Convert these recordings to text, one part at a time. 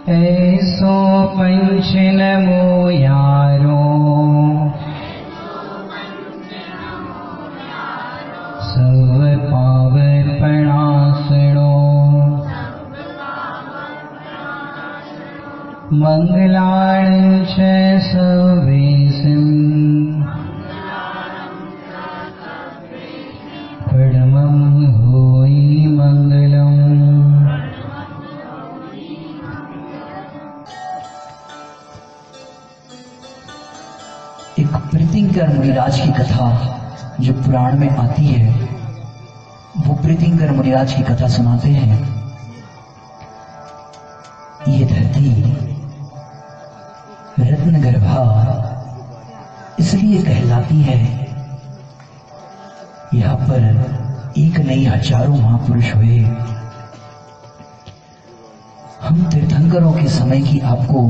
ऐसो पंच नमो यारो सब पावर प्रणासणो मंगलाण च सवेसिं परमं होई मंगलम। एक प्रीतिंकर मुनिराज की कथा जो पुराण में आती है, वो प्रीतिंकर मुनिराज की कथा सुनाते हैं। ये धरती रत्न गर्भा इसलिए कहलाती है, यहां पर एक नहीं हजारों महापुरुष हुए। हम तीर्थंकरों के समय की आपको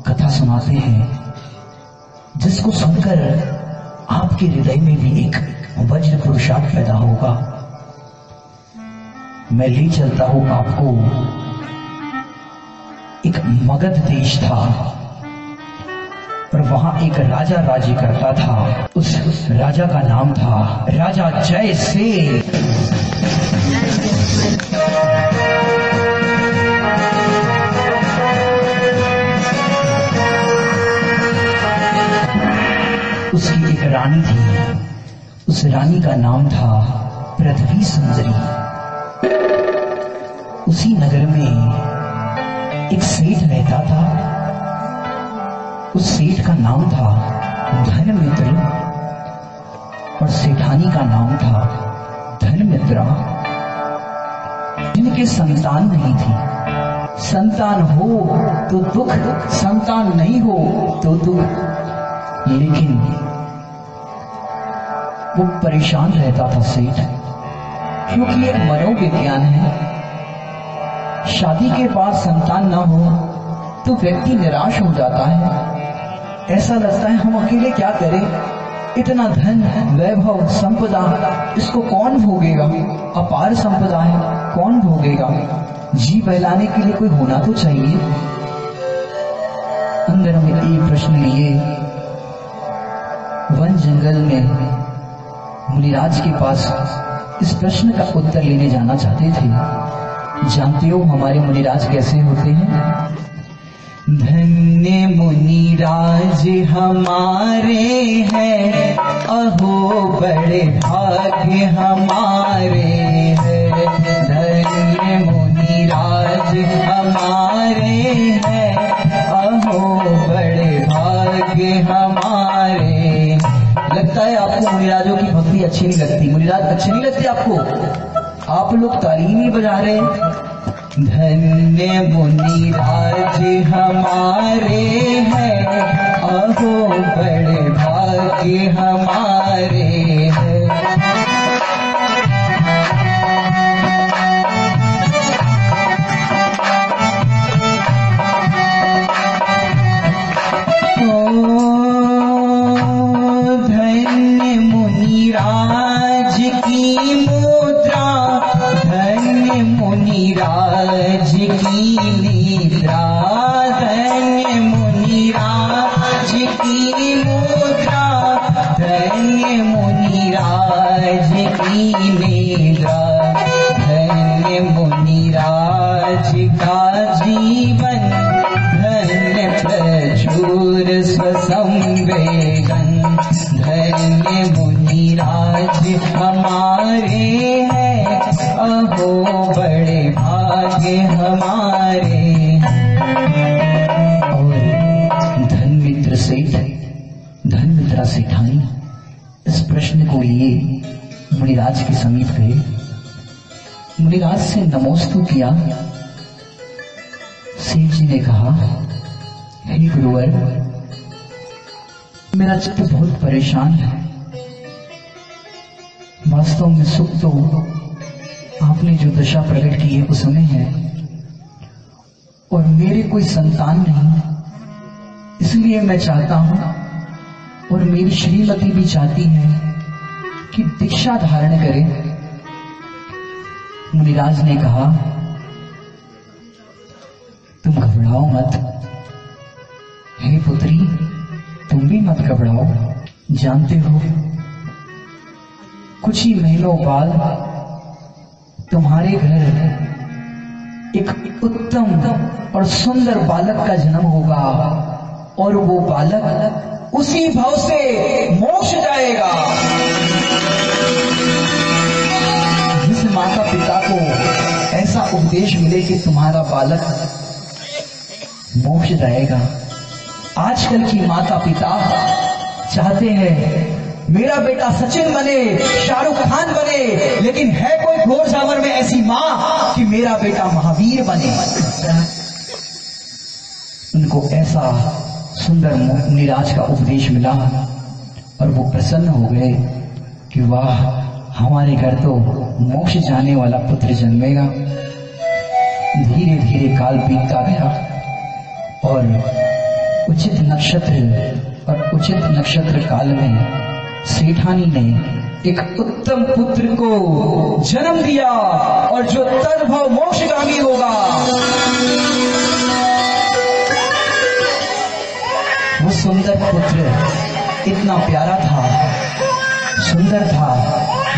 कथा सुनाते हैं, जिसको सुनकर आपके हृदय में भी एक वज्र पुरुषार्थ पैदा होगा। मैं ले चलता हूं आपको, एक मगध देश था और वहां एक राजा राज्य करता था। उस राजा का नाम था राजा जयसेन। उसकी एक रानी थी, उस रानी का नाम था पृथ्वी सुंदरी। उसी नगर में एक सेठ रहता था, उस सेठ का नाम था धनमित्र और सेठानी का नाम था धनमित्रा। जिनके संतान नहीं थी, संतान हो तो दुख, संतान नहीं हो तो दुख। लेकिन वो परेशान रहता था सेठ, क्योंकि एक मनोविज्ञान है, शादी के बाद संतान ना हो तो व्यक्ति निराश हो जाता है। ऐसा लगता है हम अकेले क्या करें, इतना धन वैभव संपदा इसको कौन भोगेगा, अपार संपदा है कौन भोगेगा। जी बहलाने के लिए कोई होना तो चाहिए। अंदर में ये प्रश्न लिए वन जंगल में मुनिराज के पास इस प्रश्न का उत्तर लेने जाना चाहते थे। जानते हो हमारे मुनिराज कैसे होते हैं? धन्य मुनिराज हमारे हैं, अहो बड़े भाग्य हमारे हैं। धन्य मुनिराज हमारे हैं, अहो बड़े भाग्य हमारे। लगता है आपको मुनिराजों की भक्ति अच्छी नहीं लगती, मुनिराज अच्छे नहीं लगते आपको? आप लोग तालीम ही बजा रहे हैं। धन्य मुनिराज हमारे हैं, अहो बड़े भाग्य हमारे हैं। धन्य मुनिराज की मुद्रा, धन्य मुनिराज की निद्रा। धन्य मुनिराज की मुद्रा, धन्य मुनिराज की निद्रा। धन्य मुनिराज का जीवन, धन्य प्रचुर स्वसंवेदन। धन्य मुनिराज हमारे हैं, अहो बड़े भाग्य हमारे। और धनमित्र सेठ, धनमित्रा सेठानी इस प्रश्न को लिए मुनिराज के समीप गए। मुनिराज से नमोस्तु किया। सेठ जी ने कहा, हे गुरुवर, मेरा चित्त बहुत परेशान है। वास्तव में सुख तो आपने जो दशा प्रकट की है उसमें है, और मेरे कोई संतान नहीं, इसलिए मैं चाहता हूं और मेरी श्रीमती भी चाहती है कि दीक्षा धारण करे। मुनिराज ने कहा, तुम घबराओ मत। हे पुत्री, तुम भी मत घबराओ। जानते हो, कुछ ही महीनों बाद तुम्हारे घर एक उत्तम और सुंदर बालक का जन्म होगा और वो बालक उसी भाव से मोक्ष जाएगा। जिस माता पिता को ऐसा उपदेश मिले कि तुम्हारा बालक मोक्ष जाएगा। आजकल की माता पिता चाहते हैं मेरा बेटा सचिन बने, शाहरुख खान बने, लेकिन है कोई घोर सावर में ऐसी मां कि मेरा बेटा महावीर बने। उनको ऐसा सुंदर निराज का उपदेश मिला और वो प्रसन्न हो गए कि वाह, हमारे घर तो मोक्ष जाने वाला पुत्र जन्मेगा। धीरे धीरे काल बीतता गया और उचित नक्षत्र काल में सेठानी ने एक उत्तम पुत्र को जन्म दिया और जो तद्भव मोक्षगामी होगा। वो सुंदर पुत्र इतना प्यारा था, सुंदर था,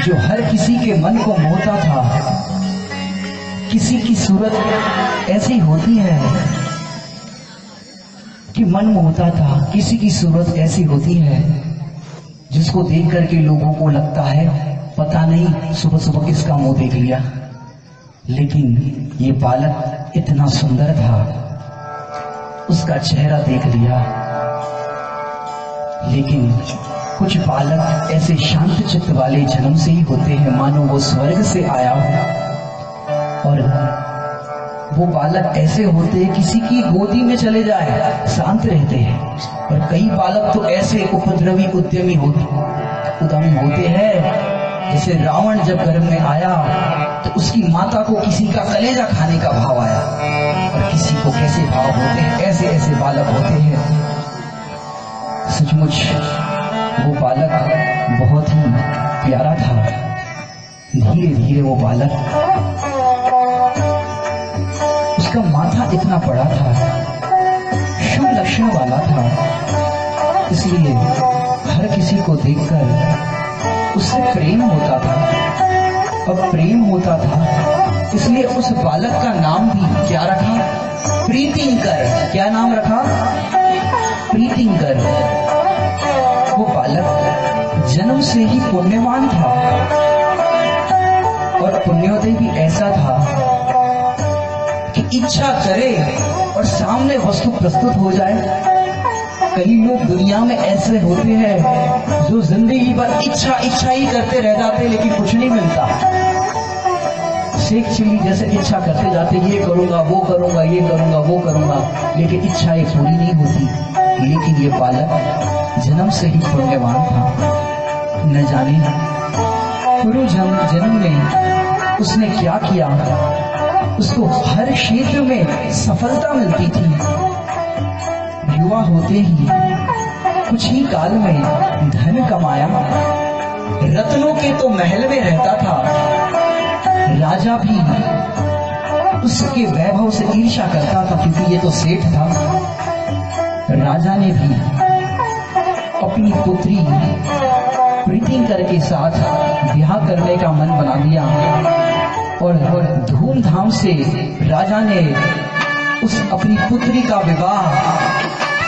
जो हर किसी के मन को मोहता था। किसी की सूरत ऐसी होती है कि मन मोहता था, किसी की सूरत ऐसी होती है जिसको देख करके लोगों को लगता है पता नहीं सुबह सुबह किसका मुंह देख लिया। लेकिन ये बालक इतना सुंदर था, उसका चेहरा देख लिया। लेकिन कुछ बालक ऐसे शांत चित्त वाले जन्म से ही होते हैं मानो वो स्वर्ग से आया हो। और वो बालक ऐसे होते हैं किसी की गोदी में चले जाए शांत रहते हैं। और कई बालक तो ऐसे उपद्रवी उद्यमी होते हैं, जैसे रावण जब गर्भ में आया तो उसकी माता को किसी का कलेजा खाने का भाव आया। और किसी को कैसे भाव होते हैं, ऐसे ऐसे बालक होते हैं। सचमुच वो बालक बहुत ही प्यारा था। धीरे धीरे वो बालक, उसका माथा इतना बड़ा था, शुभ लक्षण वाला था, इसलिए हर किसी को देखकर उससे प्रेम होता था। अब प्रेम होता था इसलिए उस बालक का नाम भी क्या रखा? प्रीतिंकर। क्या नाम रखा? प्रीतिंकर। वो बालक जन्म से ही पुण्यवान था और पुण्योदय भी ऐसा था कि इच्छा करे और सामने वस्तु प्रस्तुत हो जाए। कई लोग दुनिया में ऐसे होते हैं जो जिंदगी भर इच्छा ही करते रह जाते, लेकिन कुछ नहीं मिलता। शेख चिल्ली जैसे इच्छा करते जाते, ये करूंगा, वो करूंगा, ये करूंगा, वो करूंगा, लेकिन इच्छाएं पूरी नहीं होती। लेकिन ये बालक जन्म से ही पुण्यवान था। न जाने पूर्व जन्म में उसने क्या किया, उसको हर क्षेत्र में सफलता मिलती थी। युवा होते ही कुछ ही काल में धन कमाया, रत्नों के तो महल में रहता था। राजा भी उसके वैभव से ईर्ष्या करता था क्योंकि ये तो सेठ था। राजा ने भी अपनी पुत्री प्रीतिंकर के साथ ब्याह करने का मन बना दिया और धूमधाम से राजा ने उस अपनी पुत्री का विवाह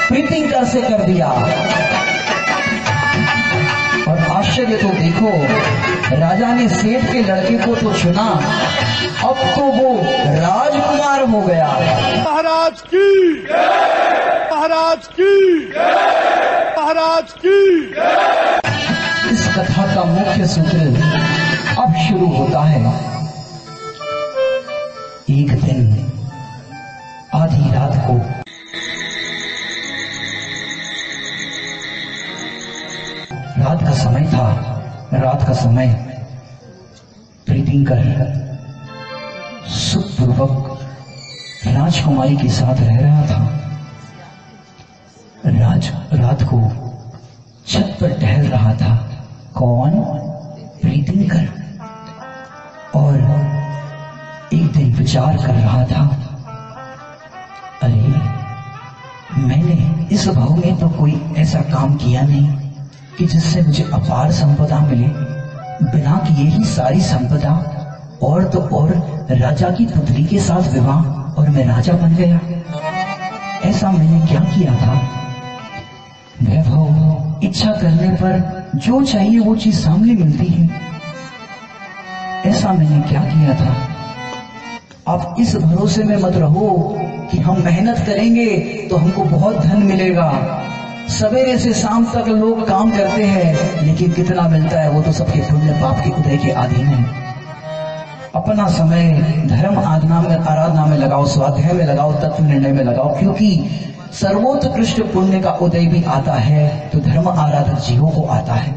प्रीतिंकर से कर दिया। और आश्चर्य तो देखो, राजा ने सेठ के लड़के को तो चुना, अब तो वो राजकुमार हो गया। महाराज की जय, महाराज की जय, महाराज की जय। इस कथा का मुख्य सूत्र अब शुरू होता है। एक दिन आधी रात को रात का समय था। रात का समय प्रीतिंकर सुखपूर्वक राजकुमारी के साथ रह रहा था। रात को छत पर टहल रहा था। कौन? प्रीतिंकर। और एक दिन विचार कर रहा था अरे मैंने इस भाव में तो कोई ऐसा काम किया नहीं कि जिससे मुझे अपार संपदा मिले। बिना किए ही सारी संपदा, और तो और राजा की पुत्री के साथ विवाह, और मैं राजा बन गया। ऐसा मैंने क्या किया था? वैभव, इच्छा करने पर जो चाहिए वो चीज सामने मिलती है। ऐसा मैंने क्या किया था? आप इस भरोसे में मत रहो कि हम मेहनत करेंगे तो हमको बहुत धन मिलेगा। सवेरे से शाम तक लोग काम करते हैं, लेकिन कितना मिलता है वो तो सबके पुण्य पाप के उदय के अधीन है। अपना समय धर्म आराधना में लगाओ, स्वाध्याय में लगाओ, तत्व निर्णय में लगाओ, क्योंकि सर्वोत्कृष्ट पुण्य का उदय भी आता है तो धर्म आराधक जीवों को आता है।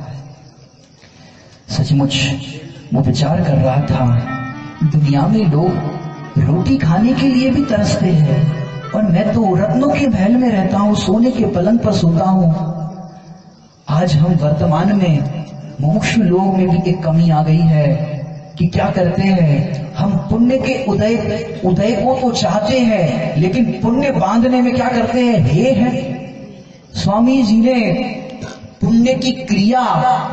सचमुच वो विचार कर रहा था, दुनिया में लोग रोटी खाने के लिए भी तरसते हैं, और मैं तो रत्नों के महल में रहता हूँ, सोने के पलंग पर सोता हूँ। आज हम वर्तमान में मुमुक्षु लोग में भी एक कमी आ गई है कि क्या करते हैं, हम पुण्य के उदय को तो चाहते हैं, लेकिन पुण्य बांधने में क्या करते हैं, हे है। स्वामी जी ने पुण्य की क्रिया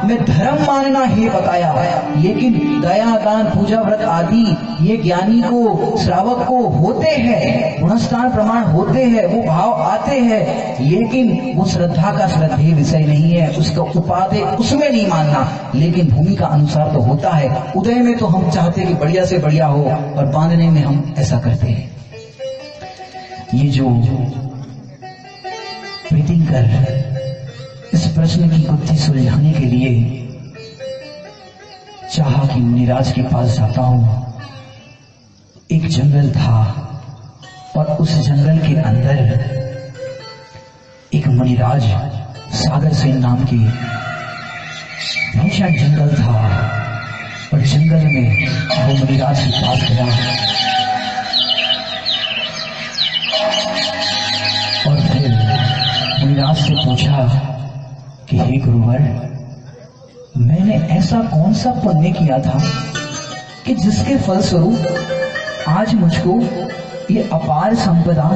में धर्म मानना हे बताया, लेकिन दया दान पूजा व्रत आदि ये ज्ञानी को श्रावक को होते हैं, गुणस्थान प्रमाण होते हैं, वो भाव आते हैं, लेकिन वो श्रद्धा का श्रद्धेय विषय नहीं है, उसका उपादेय उसमें नहीं मानना। लेकिन भूमिका अनुसार तो होता है। उदय में तो हम चाहते हैं कि बढ़िया से बढ़िया हो, और बांधने में हम ऐसा करते हैं। ये जो प्रीतिंकर इस प्रश्न की गुत्थी सुलझाने के लिए चाहा कि मुनिराज के पास जाता हूं। एक जंगल था, और उस जंगल के अंदर एक मुनिराज सागर सेन नाम की भीषण जंगल था, और जंगल में वो मुनिराज के पास गया और फिर मुनिराज से पूछा कि हे गुरुवर, मैंने ऐसा कौन सा पुण्य किया था कि जिसके फलस्वरूप आज मुझको ये अपार संपदा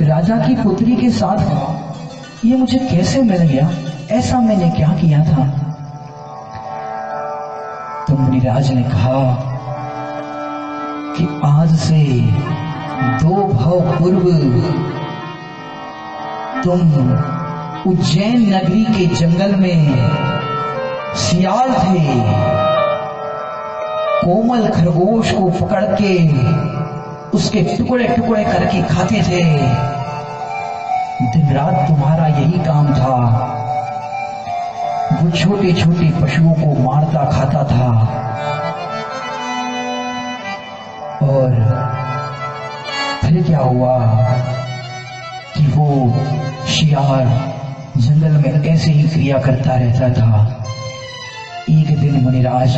राजा की पुत्री के साथ ये मुझे कैसे मिल गया? ऐसा मैंने क्या किया था? तो मुनिराज ने कहा कि आज से 2 भव पूर्व तुम उज्जैन नगरी के जंगल में सियाल थे, कोमल खरगोश को पकड़ के उसके टुकड़े टुकड़े करके खाते थे। दिन रात तुम्हारा यही काम था। वो छोटे छोटे पशुओं को मारता खाता था, और फिर क्या हुआ कि वो शियार जंगल में ऐसे ही क्रिया करता रहता था। एक दिन मुनिराज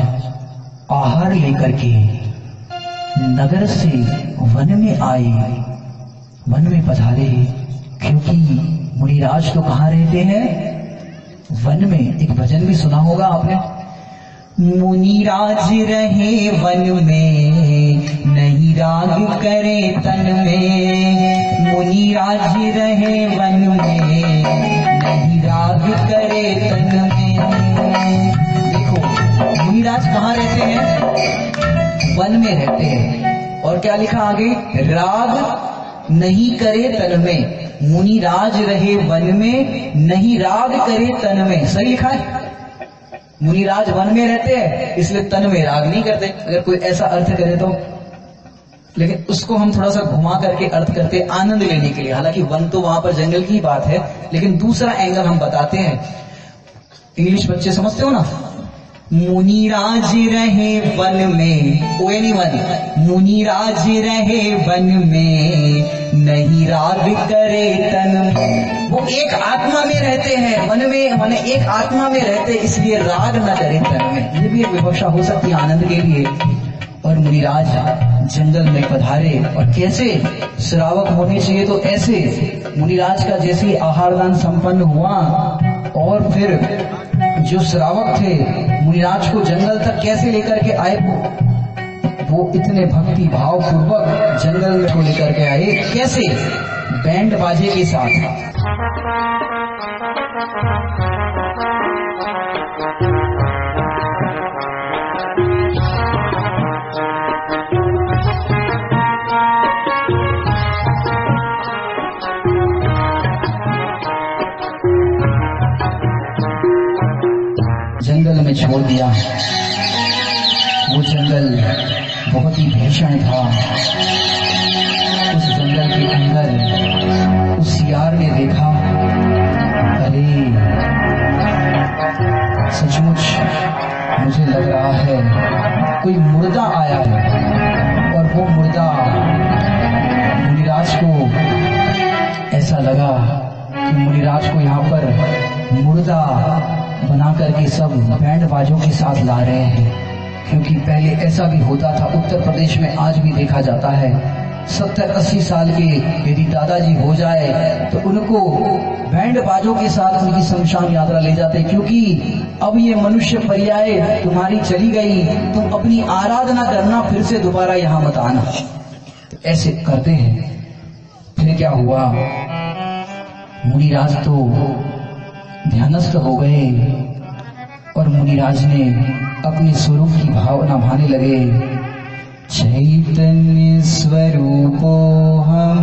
आहार लेकर के नगर से वन में आए, वन में पधारे, क्योंकि मुनिराज तो कहाँ रहते हैं? वन में। एक भजन भी सुना होगा आपने, मुनिराज रहे वन में, नहीं राग करे तन में। मुनिराज रहे वन में, नहीं राग करे तन में। देखो मुनिराज कहाँ रहते हैं? वन में रहते हैं। और क्या लिखा आगे? राग नहीं करे तन में। मुनिराज रहे वन में, नहीं राग करे तन में। सही लिखा है। मुनिराज वन में रहते हैं, इसलिए तन में राग नहीं करते, अगर कोई ऐसा अर्थ करे तो। लेकिन उसको हम थोड़ा सा घुमा करके अर्थ करते आनंद लेने के लिए। हालांकि वन तो वहां पर जंगल की बात है, लेकिन दूसरा एंगल हम बताते हैं। इंग्लिश बच्चे समझते हो ना? मुनिराज रहे वन में, ओ एनी वन, मुनिराज रहे वन में, नहीं राग करे तन में। वो एक आत्मा में रहते हैं, वन में, माने एक आत्मा में रहते, इसलिए राग न करे तन में। ये भी एक विवक्षा हो सकती है आनंद के लिए। और मुनिराज जंगल में पधारे, और कैसे श्रावक होने चाहिए तो ऐसे। मुनिराज का जैसे आहार दान संपन्न हुआ, और फिर जो श्रावक थे मुनिराज को जंगल तक कैसे लेकर के आए, वो इतने भक्ति भाव पूर्वक जंगल में लेकर के आए, कैसे? बैंड बाजे के साथ। जंगल में छोड़ दिया। वो जंगल बहुत ही भीषण था। उस जंगल के अंदर उस सियार ने देखा, अरे सचमुच मुझे लग रहा है कोई मुर्दा आया है। और वो मुर्दा मुनिराज को ऐसा लगा कि मुनिराज को यहाँ पर मुर्दा बना करके सब बैंड बाजों के साथ ला रहे हैं। क्योंकि पहले ऐसा भी होता था, उत्तर प्रदेश में आज भी देखा जाता है, 70-80 साल के यदि दादाजी हो जाए तो उनको बैंड बाजों के साथ उनकी शमशान यात्रा ले जाते। क्योंकि अब ये मनुष्य पर्याय तुम्हारी चली गई, तुम अपनी आराधना करना, फिर से दोबारा यहाँ मत आना। तो ऐसे करते हैं। फिर क्या हुआ, मुनिराज तो ध्यानस्थ हो गए और मुनिराज ने अपने स्वरूप की भावना भाने लगे। चैतन्य स्वरूपो हम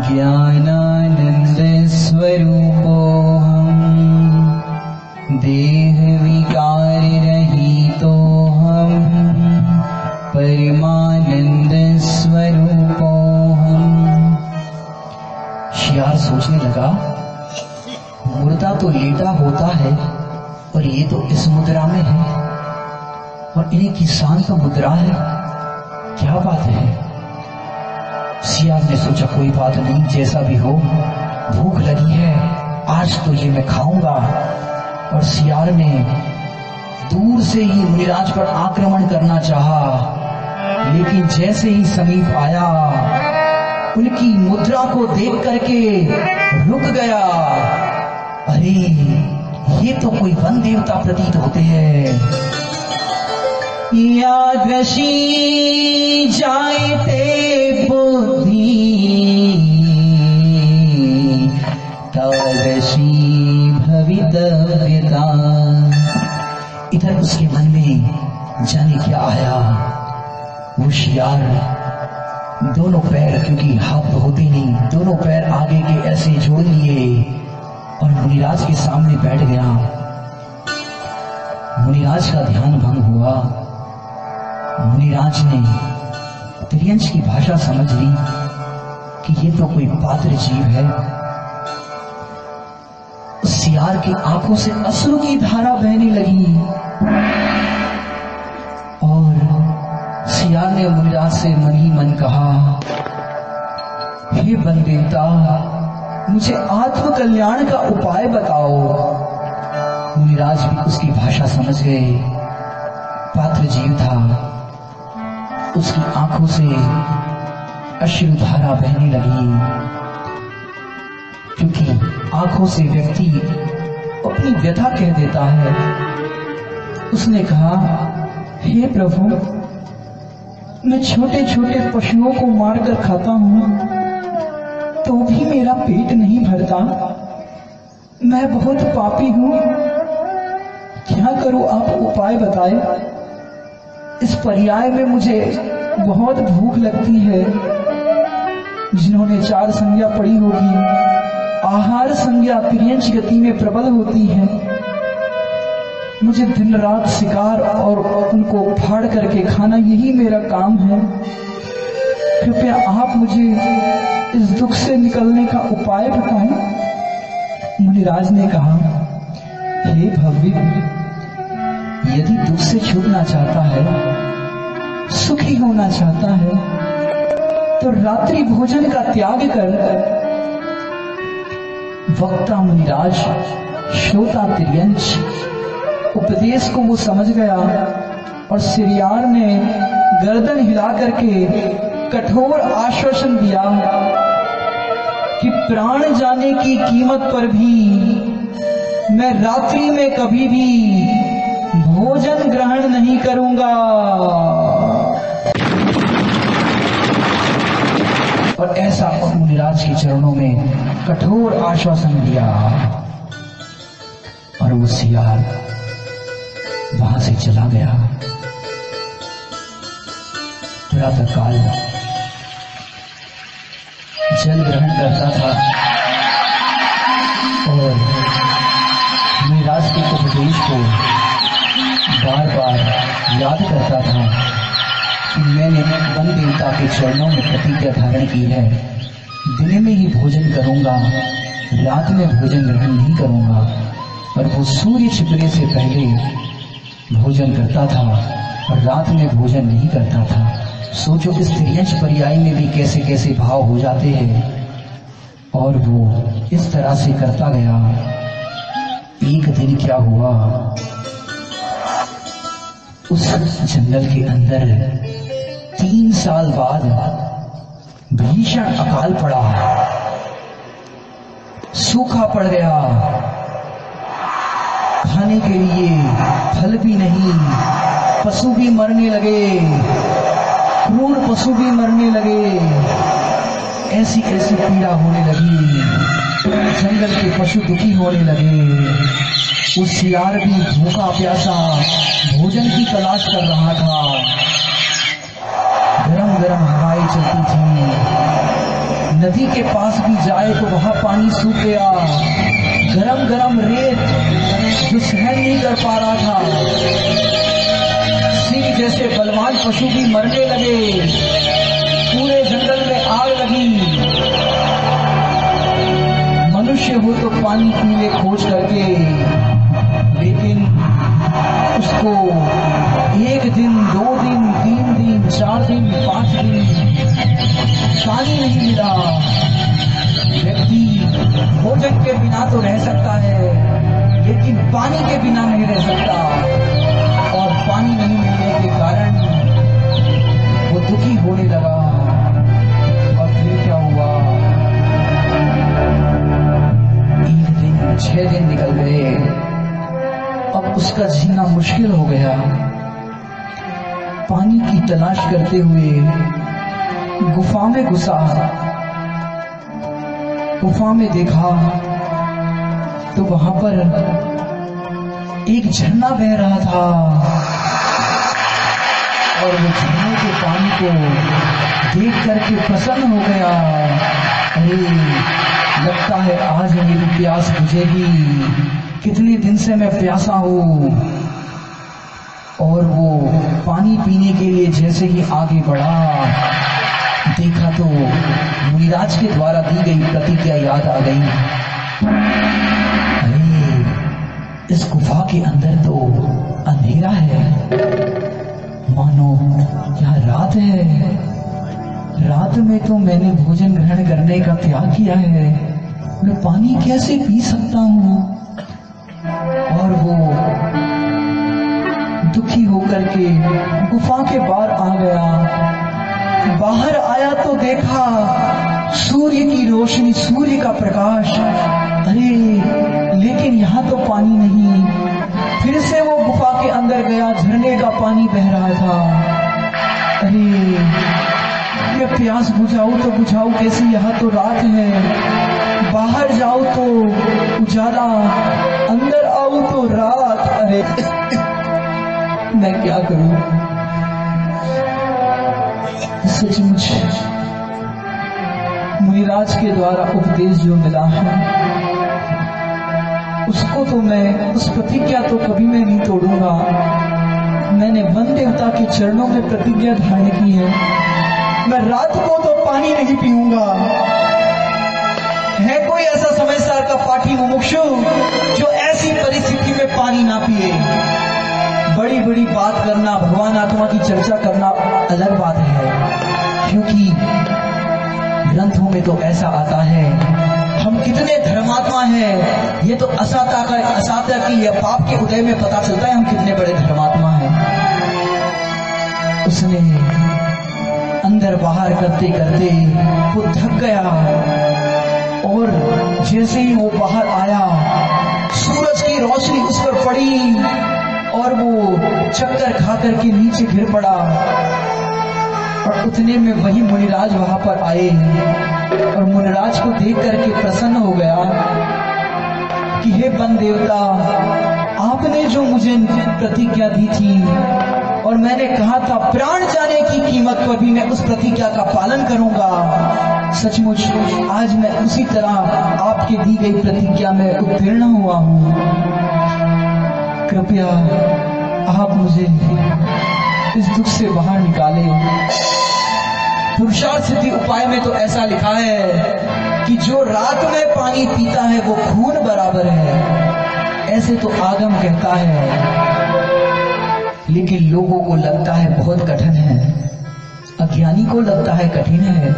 ज्ञानानंद स्वरूपो हम देह विकार रहितो हम परमानंद स्वरूपो हम। शियार सोचने लगा, मुर्दा तो लेटा होता है और ये तो इस मुद्रा में है और इन्हीं की शांत मुद्रा है, क्या बात है? सियार ने सोचा कोई बात नहीं, जैसा भी हो, भूख लगी है, आज तो ये मैं खाऊंगा। और सियार ने दूर से ही मुनिराज पर आक्रमण करना चाहा, लेकिन जैसे ही समीप आया उनकी मुद्रा को देख करके रुक गया। अरे ये तो कोई वन देवता प्रतीत होते हैं। यादृशी जायते बुद्धि तादृशी भवितव्यता। इधर उसके मन में जाने क्या आया, वो शियार दोनों पैर, क्योंकि हाथ तो होते नहीं, दोनों पैर आगे के ऐसे जोड़ लिए और मुनिराज के सामने बैठ गया। मुनिराज का ध्यान भंग हुआ। मुनिराज ने त्रियंश की भाषा समझ ली कि ये तो कोई पात्र जीव है। उस सियार की आंखों से अश्रु की धारा बहने लगी और सियार ने मुनिराज से मन ही मन कहा, हे वन देवता, मुझे आत्म कल्याण का उपाय बताओ। मुनिराज भी उसकी भाषा समझ गए। पात्र जीव था, उसकी आंखों से अश्रुधारा बहने लगी, क्योंकि आंखों से व्यक्ति अपनी व्यथा कह देता है। उसने कहा, हे प्रभु, मैं छोटे छोटे पशुओं को मारकर खाता हूं तो भी मेरा पेट नहीं भरता। मैं बहुत पापी हूं, क्या करूं, आप उपाय बताएं। इस पर्याय में मुझे बहुत भूख लगती है। जिन्होंने 4 संज्ञा पढ़ी होगी, आहार संज्ञा तिर्यंश गति में प्रबल होती है। मुझे दिन रात शिकार और उनको फाड़ करके खाना, यही मेरा काम है। कृपया आप मुझे इस दुख से निकलने का उपाय बताएं। मुनिराज ने कहा, हे भव्य, यदि दुख से छूटना चाहता है, सुखी होना चाहता है, तो रात्रि भोजन का त्याग कर। वक्ता मुनिराज, श्रोता तिर्यंश, उपदेश को वो समझ गया और सियार ने गर्दन हिला करके कठोर आश्वासन दिया कि प्राण जाने की कीमत पर भी मैं रात्रि में कभी भी भोजन ग्रहण नहीं करूंगा। और ऐसा मुनिराज के चरणों में कठोर आश्वासन दिया और वो सियार वहां से चला गया। प्रातः काल जल ग्रहण करता था और मुनिराज के उपदेश को बार बार याद करता था कि मैंने वन देवता के चरणों में प्रतिज्ञा धारण की है, दिन में ही भोजन करूंगा, रात में भोजन ग्रहण नहीं करूंगा। और वो सूर्य छिपने से पहले भोजन करता था और रात में भोजन नहीं करता था। सोचो स्त्रियंश पर्याय में भी कैसे कैसे भाव हो जाते हैं। और वो इस तरह से करता गया। एक दिन क्या हुआ, उस जंगल के अंदर 3 साल बाद भीषण अकाल पड़ा, सूखा पड़ गया, खाने के लिए फल भी नहीं, पशु भी मरने लगे, क्रूर पशु भी मरने लगे, ऐसी ऐसी पीड़ा होने लगी, जंगल के पशु दुखी होने लगे। वो सियार भी भूखा प्यासा भोजन की तलाश कर रहा था। गरम गरम हवाएं चलती थी, नदी के पास भी जाए तो वहां पानी सूख गया। गरम गरम रेत जो सहन नहीं कर पा रहा था, सिंह जैसे बलवान पशु भी मरने लगे, पूरे जंगल में आग लगी। मनुष्य हो तो पानी पीने खोज करके, लेकिन उसको 1 दिन 2 दिन 3 दिन 4 दिन 5 दिन पानी नहीं मिला। व्यक्ति भोजन के बिना तो रह सकता है, लेकिन पानी के बिना नहीं रह सकता। और पानी नहीं मिलने के कारण वो दुखी होने लगा। और फिर क्या हुआ, 1 दिन 6 दिन निकल गए। अब उसका जीना मुश्किल हो गया। पानी की तलाश करते हुए गुफा में घुसा। गुफा में देखा तो वहां पर एक झरना बह रहा था और वो झरने के पानी को देख करके प्रसन्न हो गया। अरे लगता है आज मेरी प्यास बुझेगी, कितने दिन से मैं प्यासा हूं। और वो पानी पीने के लिए जैसे ही आगे बढ़ा, देखा तो मुनिराज के द्वारा दी गई प्रतिज्ञा याद आ गई। अरे इस गुफा के अंदर तो अंधेरा है, मानो यहाँ रात है। रात में तो मैंने भोजन ग्रहण करने का त्याग किया है, मैं पानी कैसे पी सकता हूँ। और वो दुखी होकर के गुफा के बाहर आ गया। बाहर आया तो देखा सूर्य की रोशनी, सूर्य का प्रकाश। अरे लेकिन यहाँ तो पानी नहीं। फिर से वो गुफा के अंदर गया, झरने का पानी बह रहा था। अरे मैं प्यास बुझाऊं तो बुझाऊं कैसे, यहाँ तो रात है। बाहर जाओ तो उजाला, अंदर आओ तो रात। अरे मैं क्या करूं। सचमुच मुनिराज के द्वारा उपदेश जो मिला है, उसको तो मैं, उस प्रतिज्ञा तो कभी मैं नहीं तोड़ूंगा। मैंने वन देवता के चरणों में प्रतिज्ञा धारण की है, मैं रात को तो पानी नहीं पीऊंगा। है कोई ऐसा समझदार का पाठी मुमुक्षु जो ऐसी परिस्थिति में पानी ना पिए? बड़ी बड़ी बात करना, भगवान आत्मा की चर्चा करना अलग बात है, क्योंकि ग्रंथों में तो ऐसा आता है। हम कितने धर्मात्मा हैं, ये तो असाता की या पाप के उदय में पता चलता है हम कितने बड़े धर्मात्मा हैं। उसने अंदर बाहर करते करते वो थक गया और जैसे ही वो बाहर आया, सूरज की रोशनी उस पर पड़ी और वो चक्कर खा करके नीचे गिर पड़ा। और उतने में वही मुनिराज वहां पर आए और मुनिराज को देख करके प्रसन्न हो गया कि हे वन देवता, आपने जो मुझे प्रतिज्ञा दी थी और मैंने कहा था प्राण जाने की कीमत पर भी मैं उस प्रतिज्ञा का पालन करूंगा, सचमुच आज मैं उसी तरह आपके दी गई प्रतिज्ञा में उत्तीर्ण हुआ हूं। कृपया आप मुझे इस दुख से बाहर निकाले। पुरुषार्थ सिद्धि उपाय में तो ऐसा लिखा है कि जो रात में पानी पीता है वो खून बराबर है, ऐसे तो आगम कहता है, लेकिन लोगों को लगता है बहुत कठिन है, अज्ञानी को लगता है कठिन है।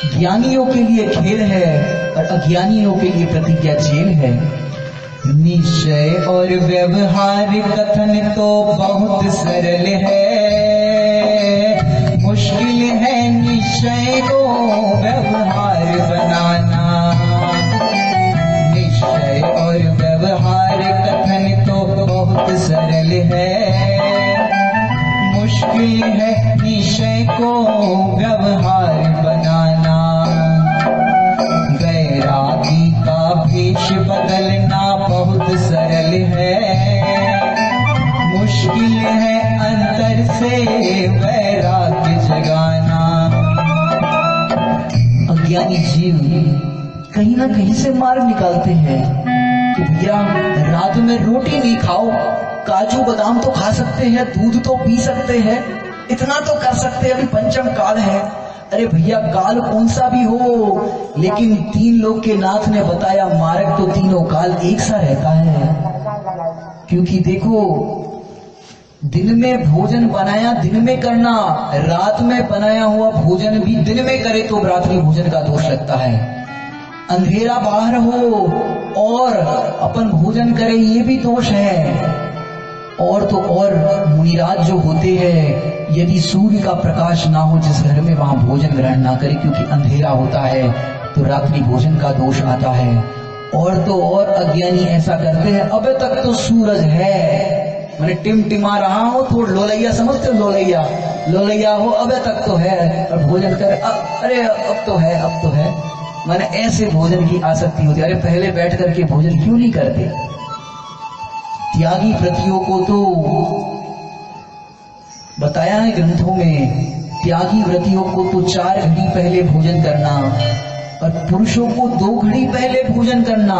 ज्ञानियों के लिए खेल है और अज्ञानियों के लिए प्रतिज्ञा जेल है। निश्चय और व्यवहार कथन तो बहुत सरल है, मुश्किल है निश्चय को व्यवहार बनाना। निश्चय और व्यवहार कथन तो बहुत सरल है, मुश्किल है निश्चय को व्यवहार बनाना। वैरागी का भेष बदलना बहुत सरल है, मुश्किल है अंतर से वैराग्य जगाना। अज्ञानी जीव कहीं ना कहीं से मार्ग निकालते हैं कि भैया रात में रोटी नहीं खाओ, काजू बादाम तो खा सकते हैं, दूध तो पी सकते हैं, इतना तो कर सकते हैं, अभी पंचम काल है। अरे भैया काल कौन सा भी हो, लेकिन तीन लोग के नाथ ने बताया मार्ग तो तीनों काल एक सा रहता है। क्योंकि देखो दिन में भोजन बनाया दिन में करना, रात में बनाया हुआ भोजन भी दिन में करे तो रात्रि भोजन का दोष लगता है। अंधेरा बाहर हो और अपन भोजन करे ये भी दोष है। और तो और मुनिराज जो होते हैं, यदि सूर्य का प्रकाश ना हो जिस घर में, वहां भोजन ग्रहण ना करे, क्योंकि अंधेरा होता है तो रात्रि भोजन का दोष आता है। और तो और अज्ञानी ऐसा करते हैं, अबे तक तो सूरज है, मैंने टिमटिमा रहा हो तो लोलैया समझते हो, लोलैया हो, अबे तक तो है, और भोजन करे अरे अब तो है, अब तो है। मैंने ऐसे भोजन की आसक्ति होती है। अरे पहले बैठ करके भोजन क्यों नहीं करते? त्यागी व्रतियों को तो बताया है ग्रंथों में, त्यागी व्रतियों को तो 4 घड़ी पहले भोजन करना और पुरुषों को 2 घड़ी पहले भोजन करना,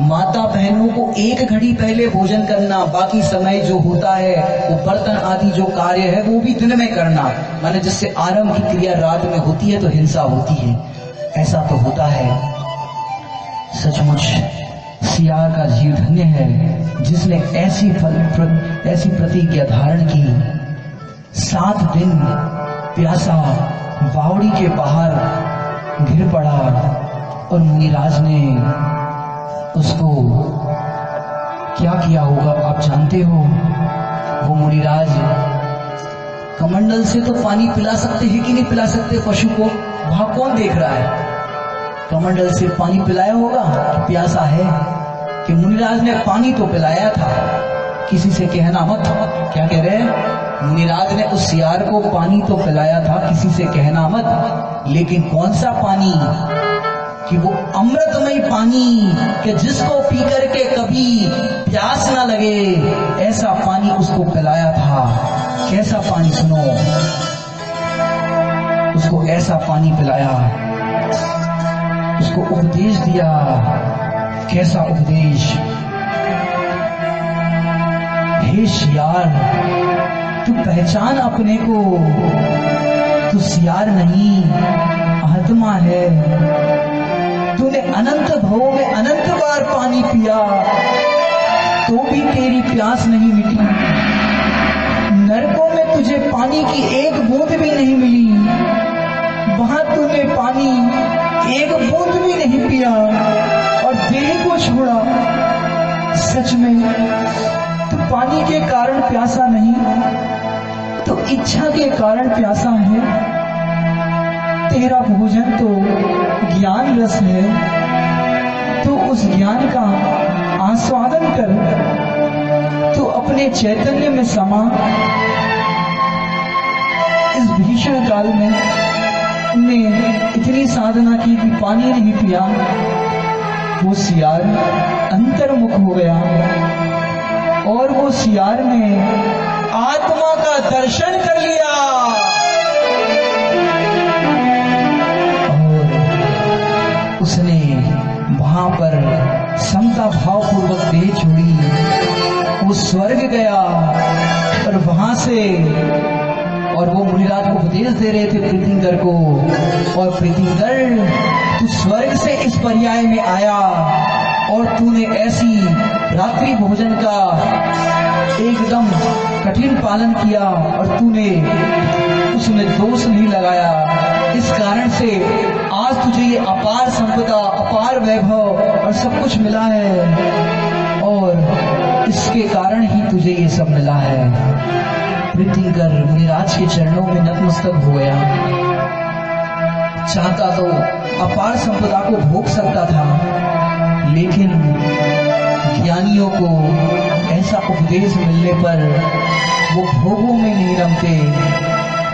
माता बहनों को 1 घड़ी पहले भोजन करना, बाकी समय जो होता है वो बर्तन आदि जो कार्य है वो भी दिन में करना। माने जिससे आरंभ की क्रिया रात में होती है तो हिंसा होती है, ऐसा तो होता है। सचमुच सियार का जीव धन्य है जिसने ऐसी प्रतिज्ञा धारण की। 7 दिन प्यासा बावड़ी के बाहर गिर पड़ा और मुनिराज ने उसको क्या किया होगा आप जानते हो। वो मुनिराज कमंडल से तो पानी पिला सकते हैं कि नहीं पिला सकते पशु को, वहां कौन देख रहा है? कमंडल से पानी पिलाया होगा, प्यासा है कि मुनिराज ने पानी तो पिलाया था, किसी से कहना मत। क्या कह रहे हैं? मुनिराज ने उस सियार को पानी तो पिलाया था, किसी से कहना मत। लेकिन कौन सा पानी? कि वो अमृतमय पानी कि जिसको पी करके कभी प्यास ना लगे, ऐसा पानी उसको पिलाया था। कैसा पानी? सुनो, उसको ऐसा पानी पिलाया, उसको उपदेश दिया। कैसा उपदेश? हे सियार, तू पहचान अपने को, तू सियार नहीं आत्मा है। तूने अनंत भवों में अनंत बार पानी पिया तो भी तेरी प्यास नहीं मिटी। नरकों में तुझे पानी की 1 बूंद भी नहीं मिली, वहां तूने पानी 1 बूंद भी नहीं पिया और देह को छोड़ा। सच में तू पानी के कारण प्यासा नहीं, तो इच्छा के कारण प्यासा है। तेरा भोजन तो ज्ञान रस है, तो उस ज्ञान का आस्वादन कर। तो अपने चैतन्य में समा इस भीषण काल में ने इतनी साधना की कि पानी नहीं पिया। वो सियार अंतर्मुख हो गया और वो सियार ने आत्मा का दर्शन कर लिया और उसने वहां पर समता भाव पूर्वक देह छोड़ी। वो स्वर्ग गया और वहां से, और वो मुनिराज को उपदेश दे रहे थे प्रीतिंकर को, और प्रीतिंकर तू स्वर्ग से इस पर्याय में आया और तूने ऐसी रात्रि भोजन का एकदम कठिन पालन किया और तूने उसमें दोष नहीं लगाया। इस कारण से आज तुझे ये अपार संपदा, अपार वैभव और सब कुछ मिला है और इसके कारण ही तुझे ये सब मिला है। प्रीतिंकर मुनिराज के चरणों में नतमस्तक हो गया। चाहता तो अपार संपदा को भोग सकता था, लेकिन ज्ञानियों को ऐसा उपदेश मिलने पर वो भोगों में नहीं रमते,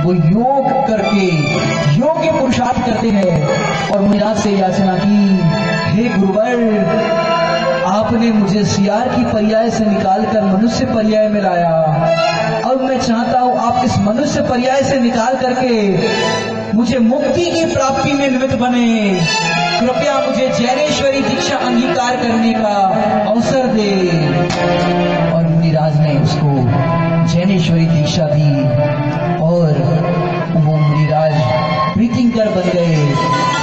वो योग करके योग्य पुरुषार्थ करते हैं। और मुनिराज से याचना की, हे गुरुवर, आपने मुझे सियार की पर्याय से निकालकर मनुष्य पर्याय में लाया। अब मैं चाहता हूं आप इस मनुष्य पर्याय से निकाल करके मुझे मुक्ति की प्राप्ति में निमित्त बने। कृपया मुझे जैनेश्वरी दीक्षा अंगीकार करने का अवसर दे। और मुनिराज ने उसको जैनेश्वरी दीक्षा दी और वो मुनिराज प्रीतिंकर बन गए।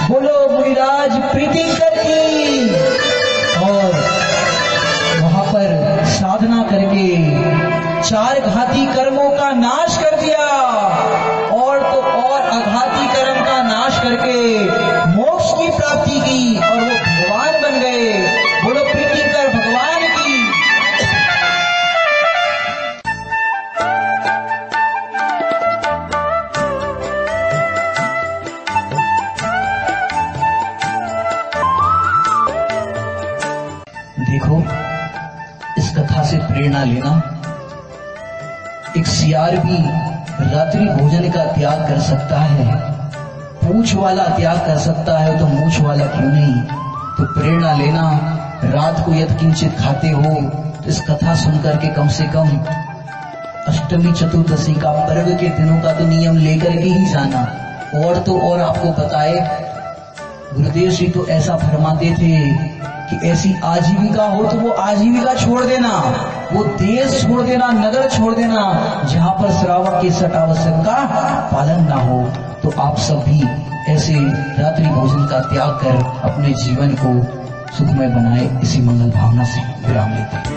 बोलो मुनिराज प्रीतिंकर की। और वहां पर साधना करके 4 घाती कर्मों का नाश कर दिया और तो और अघाती कर्म का नाश करके मोक्ष की प्राप्ति की और वो भगवान बन गए। बोलो प्रीतिंकर भगवान की। देखो, इस कथा से प्रेरणा लेना। एक सियार भी रात्रि भोजन का त्याग कर सकता है, पूंछ वाला त्याग कर सकता है, तो मूछ वाला क्यों नहीं। तो प्रेरणा लेना। रात को यदि किंचित खाते हो तो इस कथा सुनकर के कम से कम अष्टमी चतुर्दशी का पर्व के दिनों का तो नियम लेकर के ही जाना। और तो और आपको बताए, गुरुदेव श्री तो ऐसा फरमाते थे कि ऐसी आजीविका हो तो वो आजीविका छोड़ देना, वो देश छोड़ देना, नगर छोड़ देना जहां पर श्रावक के सट आवश्यक का पालन ना हो। तो आप सब भी ऐसे रात्रि भोजन का त्याग कर अपने जीवन को सुखमय बनाए। इसी मंगल भावना से विराम लेते हैं।